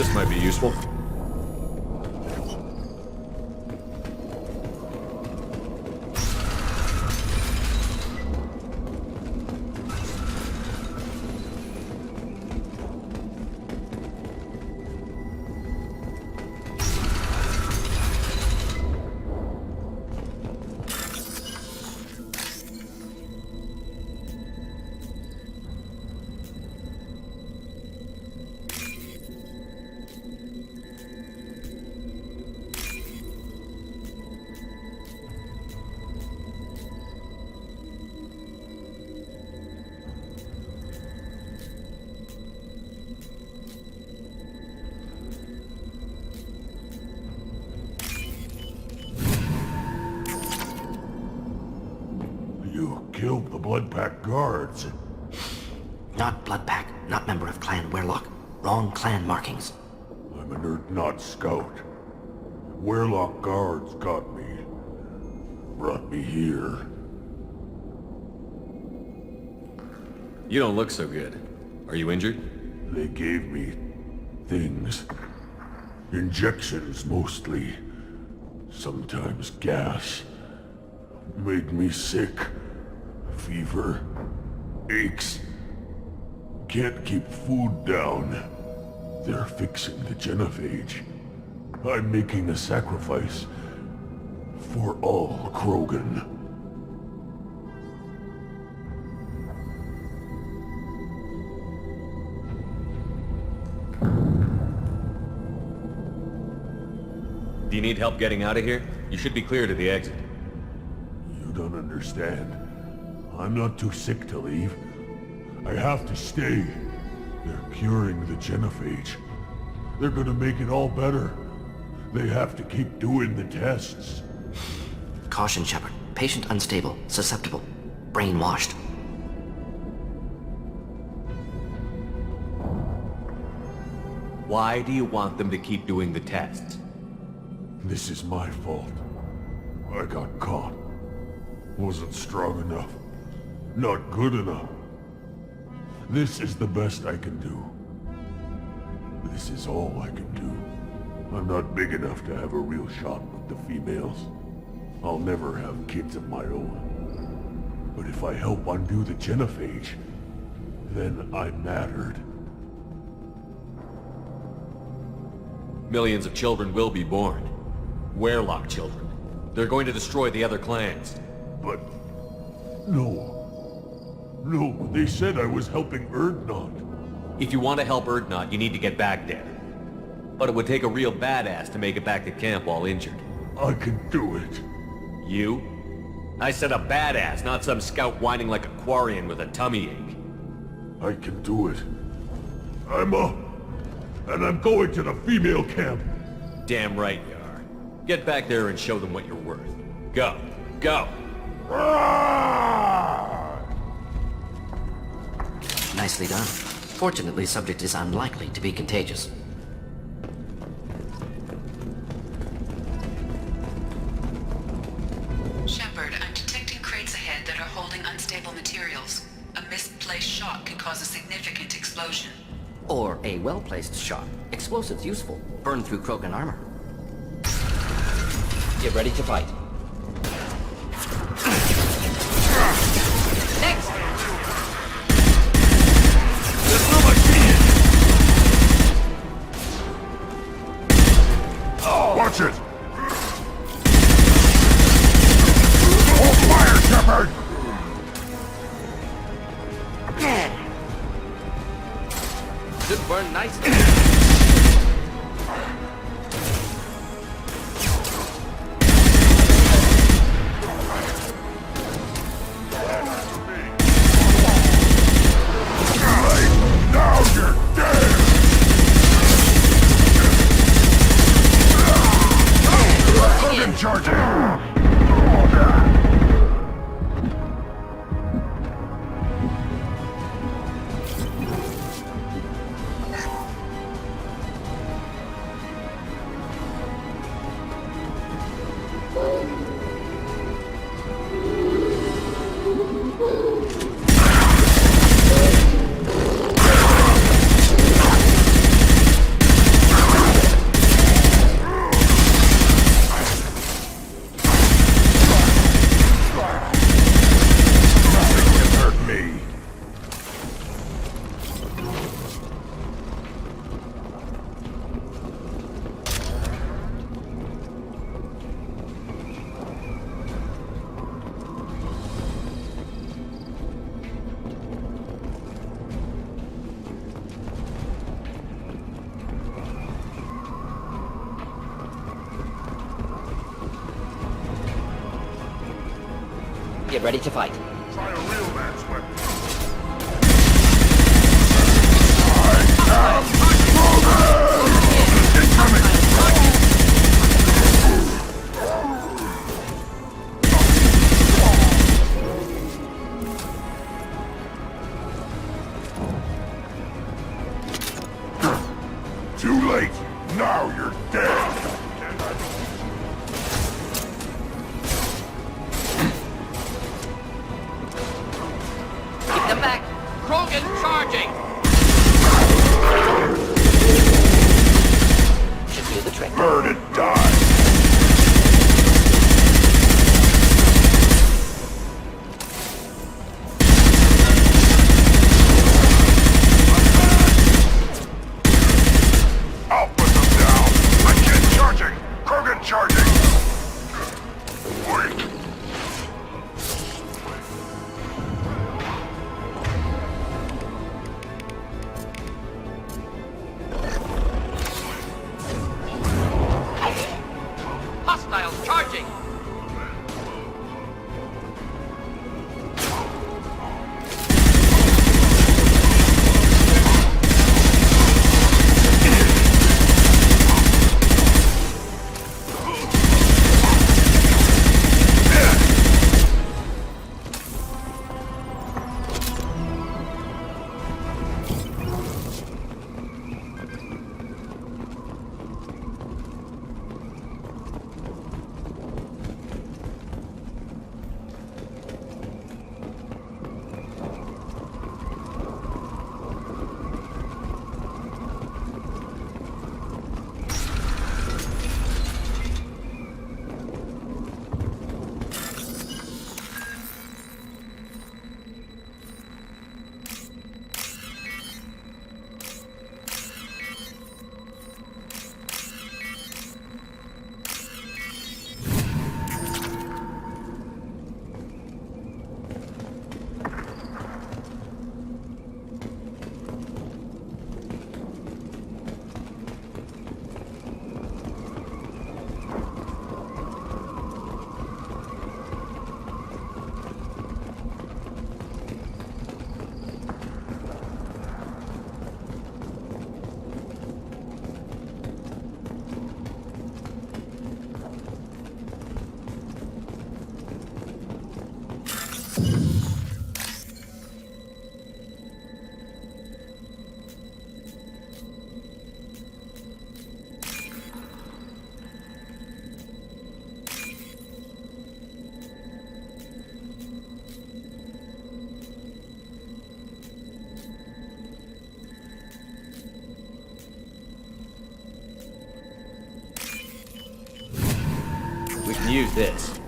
This might be useful. Killed the Bloodpack guards. Not Bloodpack, not member of Clan Werlock. Wrong clan markings. I'm an Urdnot scout. Werlock guards got me. Brought me here. You don't look so good. Are you injured? They gave me things. Injections mostly. Sometimes gas. Made me sick. Fever. Aches. Can't keep food down. They're fixing the genophage. I'm making a sacrifice. For all Krogan. Do you need help getting out of here? You should be clear to the exit. You don't understand. I'm not too sick to leave. I have to stay. They're curing the genophage. They're gonna make it all better. They have to keep doing the tests. Caution, Shepard. Patient unstable, susceptible, brainwashed. Why do you want them to keep doing the tests? This is my fault. I got caught. Wasn't strong enough. Not good enough. This is the best I can do. This is all I can do. I'm not big enough to have a real shot with the females. I'll never have kids of my own. But if I help undo the genophage, then I'm mattered. Millions of children will be born. Werlock children. They're going to destroy the other clans. But... no. No, they said I was helping Urdnot. If you want to help Urdnot, you need to get back there. But it would take a real badass to make it back to camp while injured. I can do it. You? I said a badass, not some scout whining like a Quarian with a tummy ache. I can do it. I'm up. And I'm going to the female camp. Damn right you are. Get back there and show them what you're worth. Go. Go! Nicely done. Fortunately, subject is unlikely to be contagious. Shepard, I'm detecting crates ahead that are holding unstable materials. A misplaced shot could cause a significant explosion. Or a well-placed shot. Explosives useful. Burn through Krogan armor. Get ready to fight. Next! Watch it! Hold fire, Shepard! Should burn nicely. Now you're dead! Krogan charging! Get ready to fight. Try a real man's weapon. Too late. Now you're dead. Keep them back. Krogan charging. Should do the trick. Burn and die. I'll put them down. Again charging. Krogan charging. Wait. Hostiles charging. We can use this.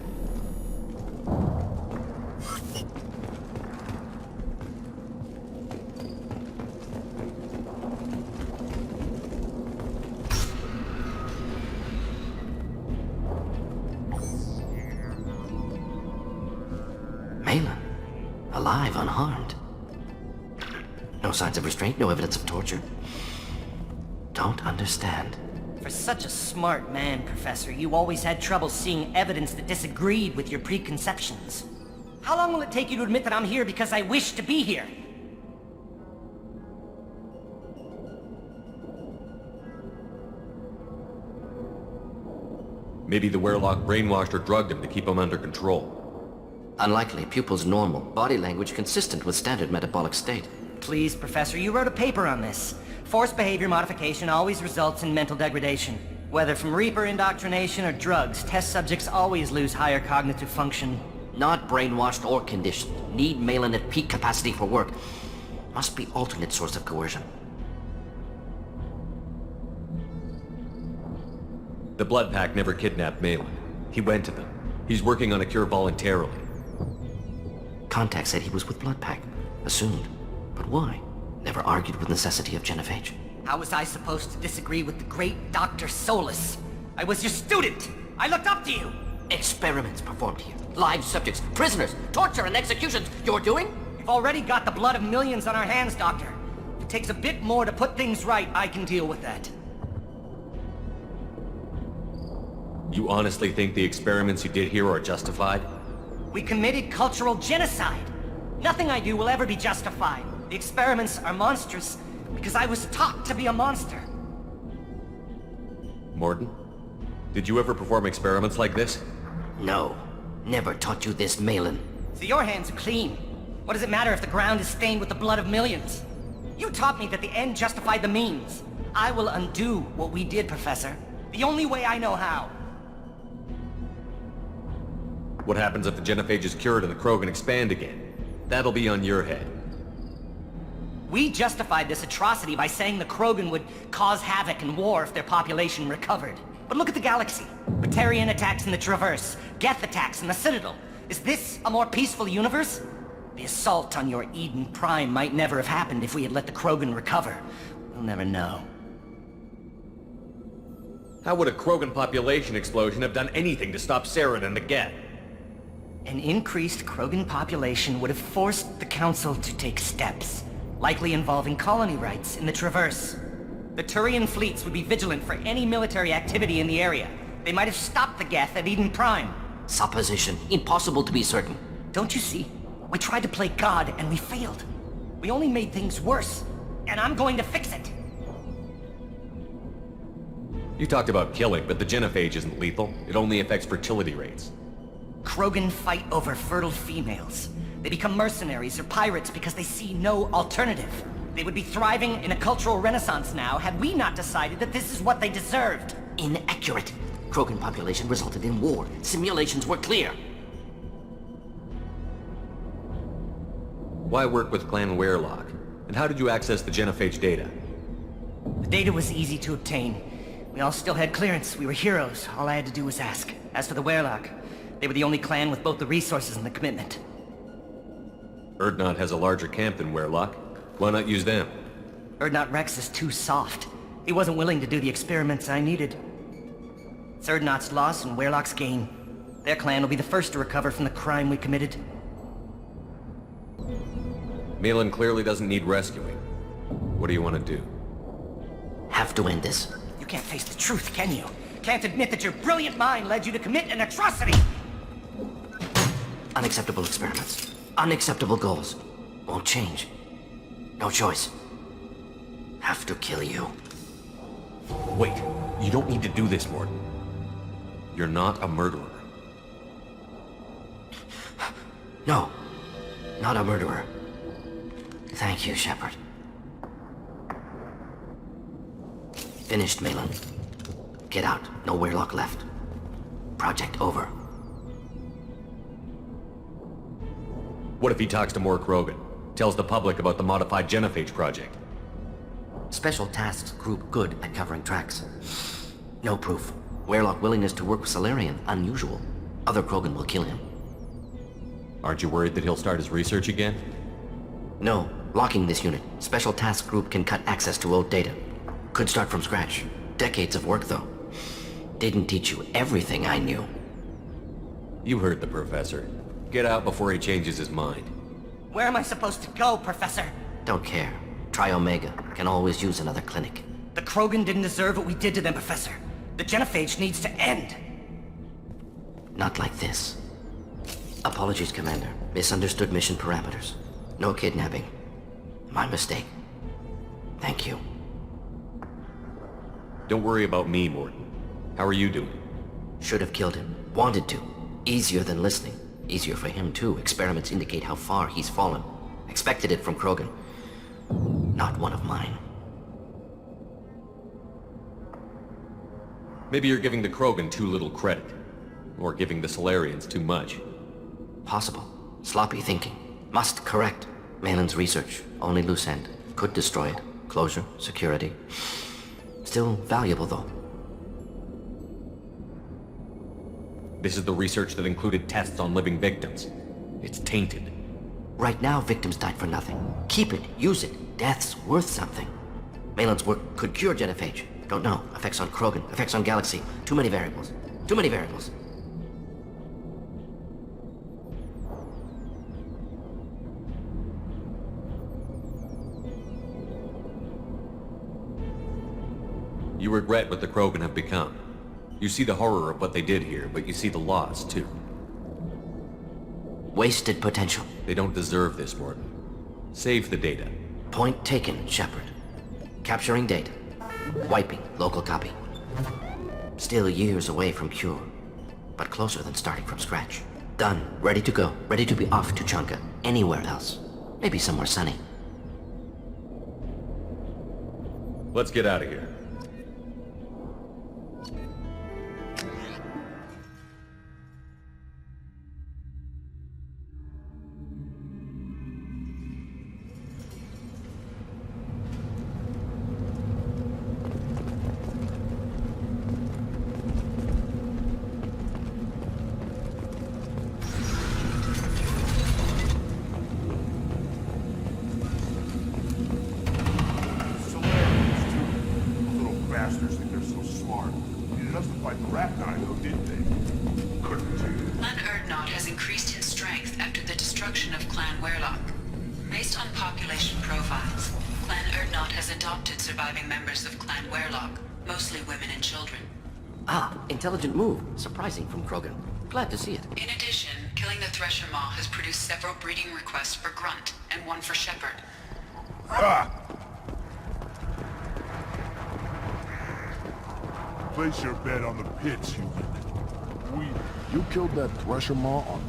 Malin. Alive, unharmed. No signs of restraint, no evidence of torture. Don't understand. For such a smart man, Professor, you always had trouble seeing evidence that disagreed with your preconceptions. How long will it take you to admit that I'm here because I wish to be here? Maybe the Werelock brainwashed or drugged him to keep him under control. Unlikely. Pupil's normal. Body language consistent with standard metabolic state. Please, Professor, you wrote a paper on this. Forced behavior modification always results in mental degradation. Whether from Reaper indoctrination or drugs, test subjects always lose higher cognitive function. Not brainwashed or conditioned. Need Malin at peak capacity for work. Must be alternate source of coercion. The Blood Pack never kidnapped Malin. He went to them. He's working on a cure voluntarily. Contact said he was with Blood Pack. Assumed. But why? Never argued with necessity of Genovage. How was I supposed to disagree with the great Dr. Solus? I was your student! I looked up to you! Experiments performed here. Live subjects, prisoners, torture and executions. You're doing? We've already got the blood of millions on our hands, Doctor. If it takes a bit more to put things right, I can deal with that. You honestly think the experiments you did here are justified? We committed cultural genocide. Nothing I do will ever be justified. The experiments are monstrous because I was taught to be a monster. Morden, did you ever perform experiments like this? No. Never taught you this, Malin. So your hands are clean. What does it matter if the ground is stained with the blood of millions? You taught me that the end justified the means. I will undo what we did, Professor. The only way I know how. What happens if the genophage is cured and the Krogan expand again? That'll be on your head. We justified this atrocity by saying the Krogan would cause havoc and war if their population recovered. But look at the galaxy. Batarian attacks in the Traverse, Geth attacks in the Citadel. Is this a more peaceful universe? The assault on your Eden Prime might never have happened if we had let the Krogan recover. We'll never know. How would a Krogan population explosion have done anything to stop Saren and the Geth? An increased Krogan population would have forced the Council to take steps, likely involving colony rights in the Traverse. The Turian fleets would be vigilant for any military activity in the area. They might have stopped the Geth at Eden Prime. Supposition. Impossible to be certain. Don't you see? We tried to play God and we failed. We only made things worse, and I'm going to fix it. You talked about killing, but the genophage isn't lethal. It only affects fertility rates. Krogan fight over fertile females. They become mercenaries or pirates because they see no alternative. They would be thriving in a cultural renaissance now had we not decided that this is what they deserved. Inaccurate. Krogan population resulted in war. Simulations were clear. Why work with Clan Werelock? And how did you access the genophage data? The data was easy to obtain. We all still had clearance. We were heroes. All I had to do was ask. As for the Werelock, they were the only clan with both the resources and the commitment. Urdnot has a larger camp than Werelock. Why not use them? Urdnot Rex is too soft. He wasn't willing to do the experiments I needed. It's Urdnot's loss and Werelock's gain. Their clan will be the first to recover from the crime we committed. Malin clearly doesn't need rescuing. What do you want to do? Have to end this. You can't face the truth, can you? Can't admit that your brilliant mind led you to commit an atrocity! Unacceptable experiments. Unacceptable goals. Won't change. No choice. Have to kill you. Wait, you don't need to do this, Morden. You're not a murderer. No. Not a murderer. Thank you, Shepard. Finished, Malin. Get out. No Werelock left. Project over. What if he talks to more Krogan? Tells the public about the modified genophage project? Special Tasks Group good at covering tracks. No proof. Werelock willingness to work with Salarian, unusual. Other Krogan will kill him. Aren't you worried that he'll start his research again? No. Locking this unit. Special Task Group can cut access to old data. Could start from scratch. Decades of work, though. Didn't teach you everything I knew. You heard the professor. Get out before he changes his mind. Where am I supposed to go, Professor? Don't care. Try Omega. Can always use another clinic. The Krogan didn't deserve what we did to them, Professor. The genophage needs to end. Not like this. Apologies, Commander. Misunderstood mission parameters. No kidnapping. My mistake. Thank you. Don't worry about me, Morden. How are you doing? Should have killed him. Wanted to. Easier than listening. Easier for him, too. Experiments indicate how far he's fallen. Expected it from Krogan. Not one of mine. Maybe you're giving the Krogan too little credit. Or giving the Solarians too much. Possible. Sloppy thinking. Must correct. Malin's research. Only loose end. Could destroy it. Closure. Security. Still valuable, though. This is the research that included tests on living victims. It's tainted. Right now, victims died for nothing. Keep it. Use it. Death's worth something. Malin's work could cure genophage. Don't know. Effects on Krogan. Effects on Galaxy. Too many variables. Too many variables. You regret what the Krogan have become. You see the horror of what they did here, but you see the loss, too. Wasted potential. They don't deserve this, Morton. Save the data. Point taken, Shepard. Capturing data. Wiping local copy. Still years away from cure, but closer than starting from scratch. Done. Ready to go. Ready to be off to Chunka. Anywhere else. Maybe somewhere sunny. Let's get out of here. Intelligent move. Surprising from Krogan. Glad to see it. In addition, killing the Thresher Maw has produced several breeding requests for Grunt, and one for Shepard. Ah! Place your bet on the pits, human. You killed that Thresher Maw on...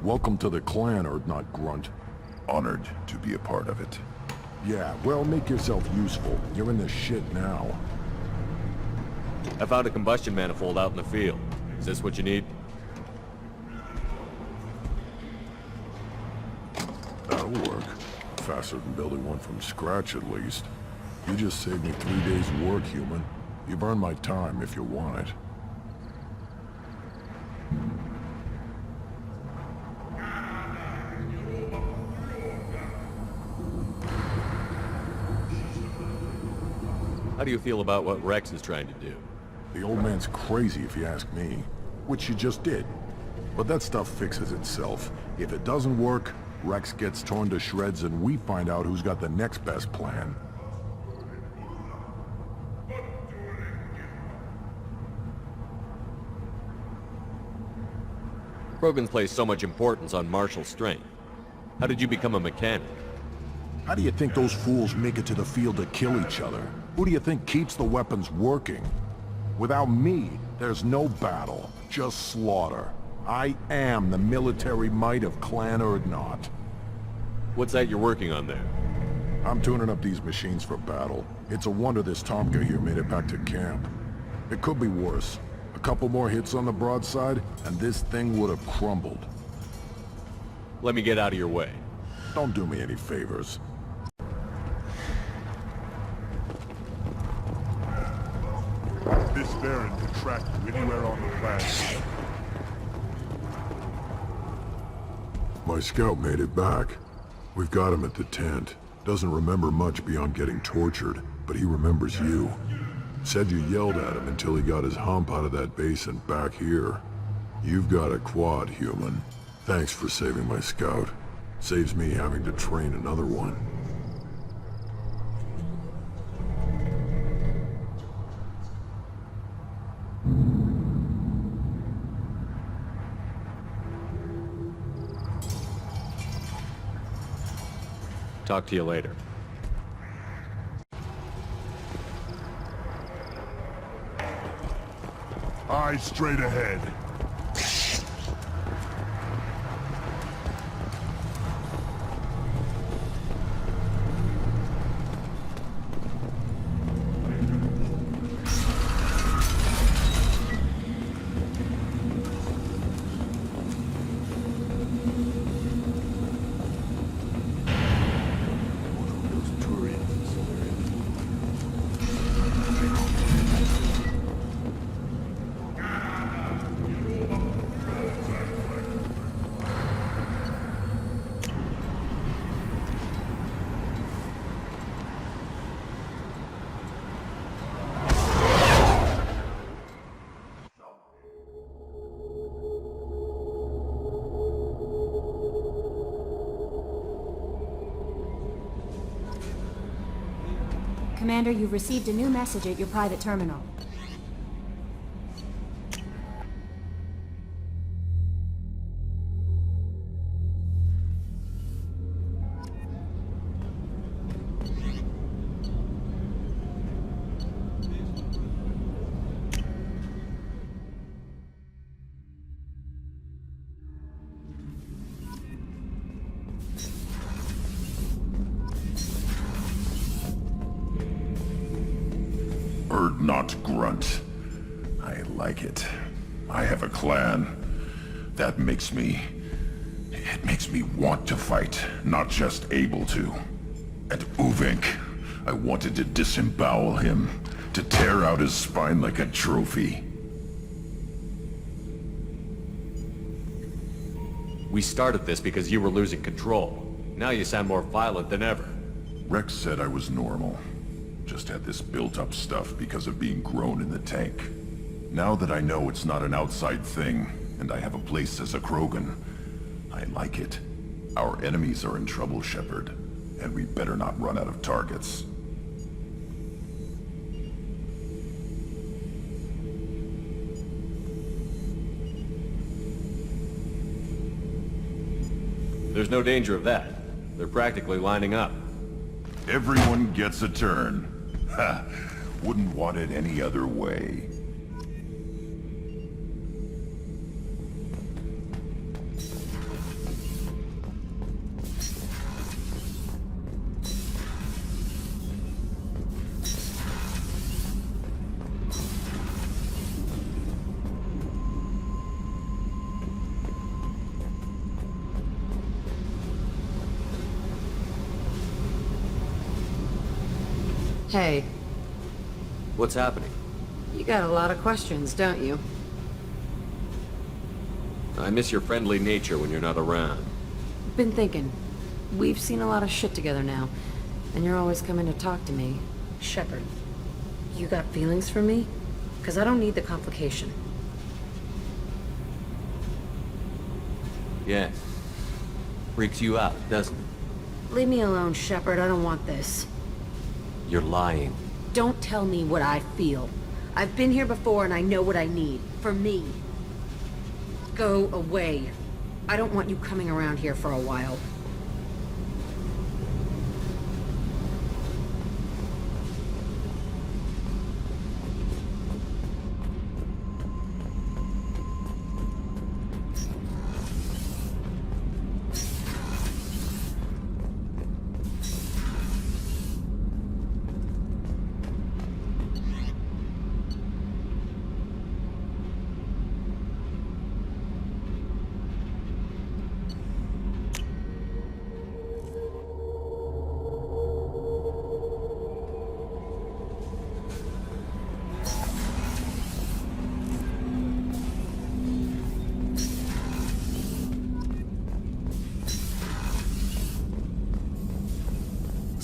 Welcome to the clan, Urdnot Grunt. Honored to be a part of it. Yeah, well, make yourself useful. You're in this shit now. I found a combustion manifold out in the field. Is this what you need? That'll work. Faster than building one from scratch, at least. You just saved me 3 days' work, human. You've earned my time if you want it. How do you feel about what Rex is trying to do? The old man's crazy if you ask me. Which you just did. But that stuff fixes itself. If it doesn't work, Rex gets torn to shreds and we find out who's got the next best plan. Krogan's placed so much importance on martial strength. How did you become a mechanic? How do you think those fools make it to the field to kill each other? Who do you think keeps the weapons working? Without me, there's no battle, just slaughter. I am the military might of Clan Urdnot. What's that you're working on there? I'm tuning up these machines for battle. It's a wonder this Tomka here made it back to camp. It could be worse. A couple more hits on the broadside, and this thing would have crumbled. Let me get out of your way. Don't do me any favors. This Baron can track you anywhere on the planet. My scout made it back. We've got him at the tent. Doesn't remember much beyond getting tortured, but he remembers you. Said you yelled at him until he got his hump out of that base and back here. You've got a quad, human. Thanks for saving my scout. Saves me having to train another one. Talk to you later. Eyes straight ahead. Commander, you've received a new message at your private terminal. Bird not grunt. I like it. I have a clan. That makes me... It makes me want to fight, not just able to. And Uvink, I wanted to disembowel him, to tear out his spine like a trophy. We started this because you were losing control. Now you sound more violent than ever. Rex said I was normal. Just had this built-up stuff because of being grown in the tank. Now that I know it's not an outside thing, and I have a place as a Krogan, I like it. Our enemies are in trouble, Shepard, and we better not run out of targets. There's no danger of that. They're practically lining up. Everyone gets a turn. Ha! Wouldn't want it any other way. Hey, What's happening? you got a lot of questions, don't you? I miss your friendly nature when you're not around. Been thinking. We've seen a lot of shit together now, and you're always coming to talk to me. Shepard, you got feelings for me? 'Cause I don't need the complication. Yeah. Freaks you out, doesn't it? Leave me alone, Shepard. I don't want this. You're lying. Don't tell me what I feel. I've been here before and I know what I need. For me. Go away. I don't want you coming around here for a while.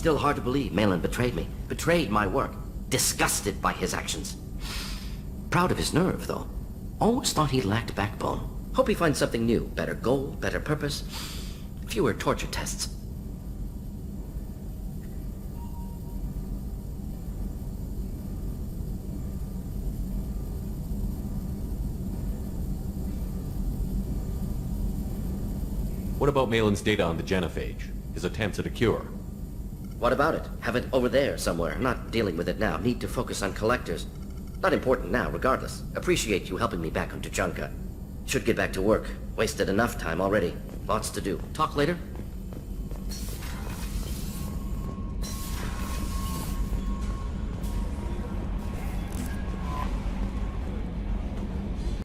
Still hard to believe Malin betrayed me. Betrayed my work. Disgusted by his actions. Proud of his nerve, though. Always thought he lacked backbone. Hope he finds something new. Better goal, better purpose. Fewer torture tests. What about Malin's data on the genophage? His attempts at a cure? What about it? Have it over there somewhere. Not dealing with it now. Need to focus on collectors. Not important now, regardless. Appreciate you helping me back on Tuchanka. Should get back to work. Wasted enough time already. Lots to do. Talk later?